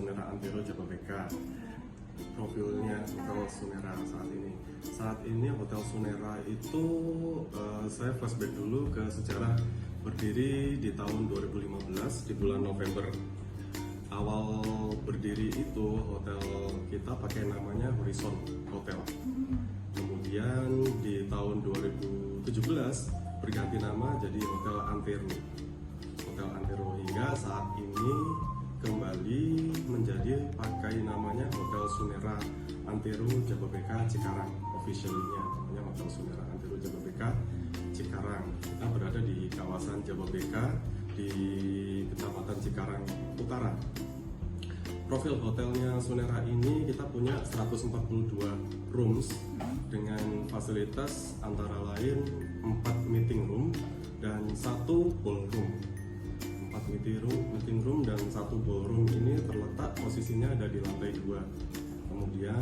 Sunera Antero Jababeka. Profilnya Hotel Sunera saat ini. Saat ini Hotel Sunera itu saya flashback dulu ke sejarah, berdiri di tahun 2015 di bulan November. Awal berdiri itu hotel kita pakai namanya Horizon Hotel. Kemudian di tahun 2017 berganti nama jadi Hotel Antero. Hotel Antero hingga saat ini kembali menjadi pakai namanya Hotel Sunera Antero Jababeka Cikarang. Officialnya namanya Hotel Sunera Antero Jababeka Cikarang. Kita berada di kawasan Jababeka di Kecamatan Cikarang Utara. Profil hotelnya Sunera ini kita punya 142 rooms dengan fasilitas antara lain 4 meeting room dan 1 ballroom. 4 meeting room dan 1 ballroom ini terletak posisinya ada di lantai 2. Kemudian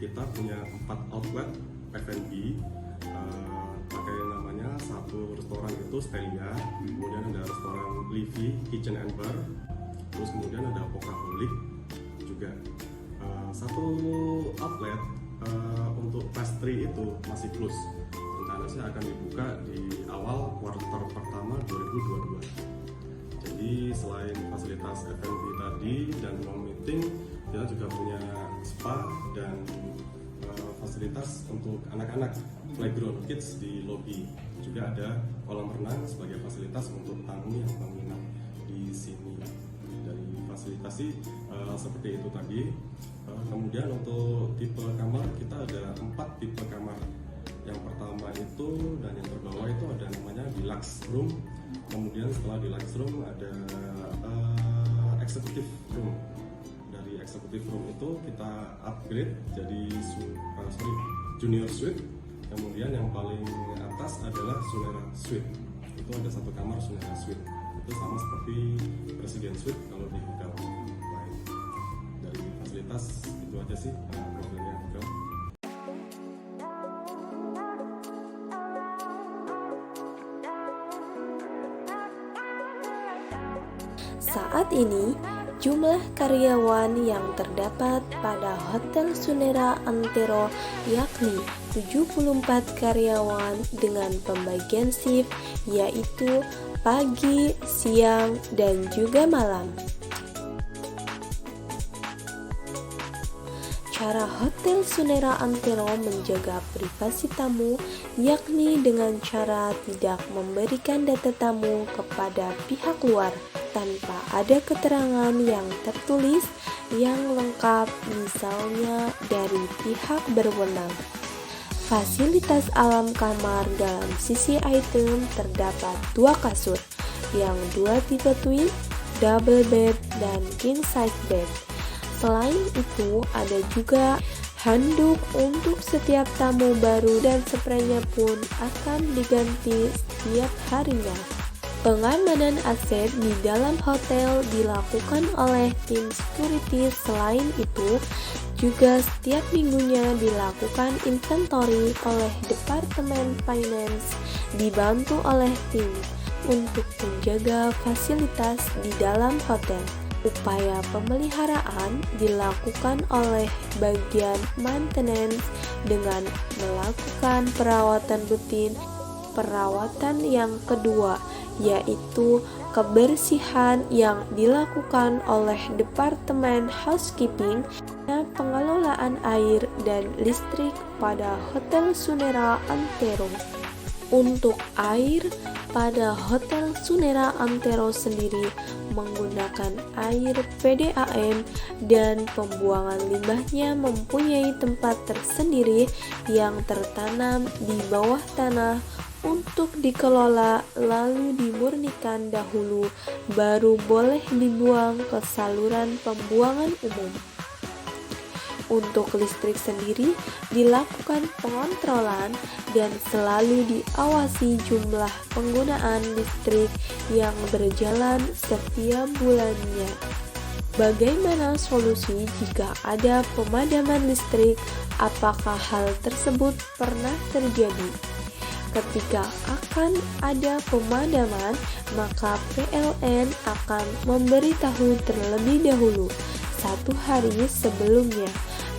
kita punya 4 outlet F&B, pakai namanya satu restoran itu Stelia, kemudian ada restoran Livy Kitchen and Bar, terus kemudian ada Pokaholic juga. Satu outlet untuk pastry itu masih close, rencananya sih akan dibuka di awal kuartal pertama 2022. Jadi selain fasilitas F&B tadi dan ruang meeting, kita juga punya spa dan fasilitas untuk anak-anak, playground kids di lobi. Juga ada kolam renang sebagai fasilitas untuk tamu yang menginap di sini. Dari fasilitas seperti itu tadi. Kemudian untuk tipe kamar kita ada 4 tipe kamar. Yang pertama itu dan yang terbawah itu ada namanya deluxe room. Kemudian setelah deluxe room ada executive room. Dari executive room itu kita upgrade jadi junior suite. Kemudian yang paling atas adalah Sunera Suite. Itu ada 1 kamar Sunera Suite. Itu sama seperti Presiden Suite kalau di hotel lain. Dari fasilitas itu aja sih profilnya hotel. Saat ini, jumlah karyawan yang terdapat pada Hotel Sunera Antero yakni 74 karyawan dengan pembagian shift yaitu pagi, siang, dan juga malam. Cara Hotel Sunera Antero menjaga privasi tamu yakni dengan cara tidak memberikan data tamu kepada pihak luar tanpa ada keterangan yang tertulis yang lengkap, misalnya dari pihak berwenang. Fasilitas alam kamar dalam sisi item terdapat 2 kasur, yang 2 tipe twin, double bed, dan king size bed. Selain itu, ada juga handuk untuk setiap tamu baru dan spraynya pun akan diganti setiap harinya. Pengamanan aset di dalam hotel dilakukan oleh tim security. Selain itu, juga setiap minggunya dilakukan inventory oleh Departemen Finance dibantu oleh tim untuk menjaga fasilitas di dalam hotel. Upaya pemeliharaan dilakukan oleh bagian maintenance dengan melakukan perawatan rutin. Perawatan yang kedua yaitu kebersihan yang dilakukan oleh Departemen Housekeeping dan pengelolaan air dan listrik pada Hotel Sunera Antero. Untuk air pada Hotel Sunera Antero sendiri menggunakan air PDAM dan pembuangan limbahnya mempunyai tempat tersendiri yang tertanam di bawah tanah untuk dikelola lalu dimurnikan dahulu baru boleh dibuang ke saluran pembuangan umum. Untuk listrik sendiri dilakukan pengontrolan dan selalu diawasi jumlah penggunaan listrik yang berjalan setiap bulannya. Bagaimana solusi jika ada pemadaman listrik? Apakah hal tersebut pernah terjadi? Ketika akan ada pemadaman, maka PLN akan memberitahu terlebih dahulu 1 hari sebelumnya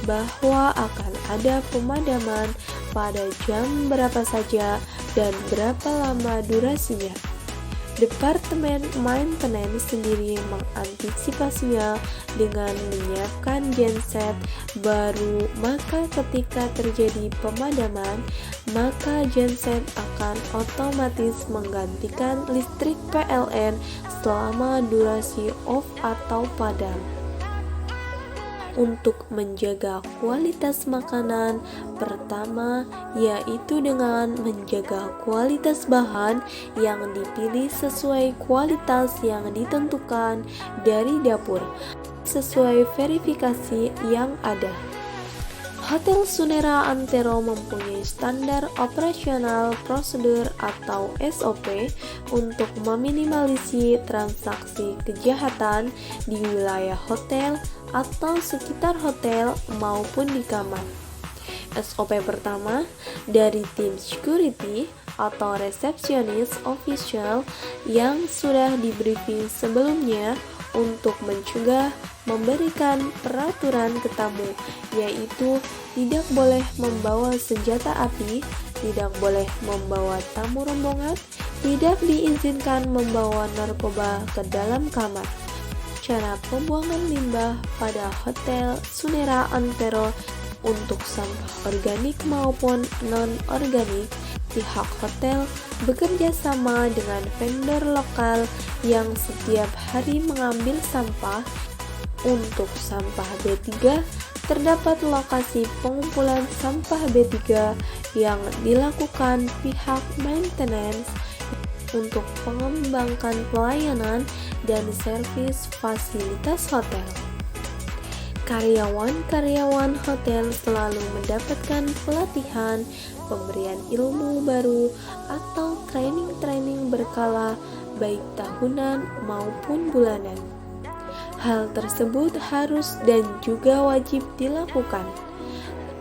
bahwa akan ada pemadaman pada jam berapa saja dan berapa lama durasinya. Departemen Maintenance sendiri mengantisipasinya dengan menyiapkan genset baru, maka ketika terjadi pemadaman, maka genset akan otomatis menggantikan listrik PLN selama durasi off atau padam. Untuk menjaga kualitas makanan, pertama yaitu dengan menjaga kualitas bahan yang dipilih sesuai kualitas yang ditentukan dari dapur, sesuai verifikasi yang ada. Hotel Sunera Antero mempunyai standar operasional prosedur atau SOP untuk meminimalisir transaksi kejahatan di wilayah hotel atau sekitar hotel maupun di kamar. SOP pertama dari tim security atau resepsionis official yang sudah di briefing sebelumnya untuk mencegah memberikan peraturan ke tamu, yaitu tidak boleh membawa senjata api, tidak boleh membawa tamu rombongan, tidak diizinkan membawa narkoba ke dalam kamar. Cara pembuangan limbah pada Hotel Sunera Antero untuk sampah organik maupun non-organik, pihak hotel bekerja sama dengan vendor lokal yang setiap hari mengambil sampah. Untuk sampah B3, terdapat lokasi pengumpulan sampah B3 yang dilakukan pihak maintenance untuk mengembangkan pelayanan dan servis fasilitas hotel. Karyawan-karyawan hotel selalu mendapatkan pelatihan, pemberian ilmu baru, atau training-training berkala, baik tahunan maupun bulanan. Hal tersebut harus dan juga wajib dilakukan.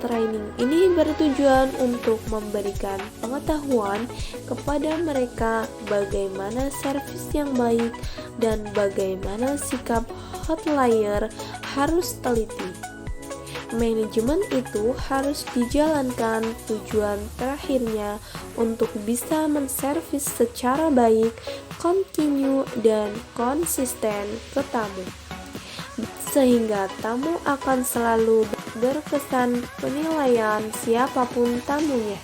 Training ini bertujuan untuk memberikan pengetahuan kepada mereka bagaimana servis yang baik dan bagaimana sikap hotelier harus teliti. Manajemen itu harus dijalankan, tujuan terakhirnya untuk bisa menservis secara baik, kontinu, dan konsisten ke tamu, sehingga tamu akan selalu berkesan penilaian siapapun tamunya,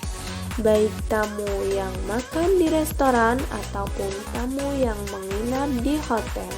baik tamu yang makan di restoran ataupun tamu yang menginap di hotel.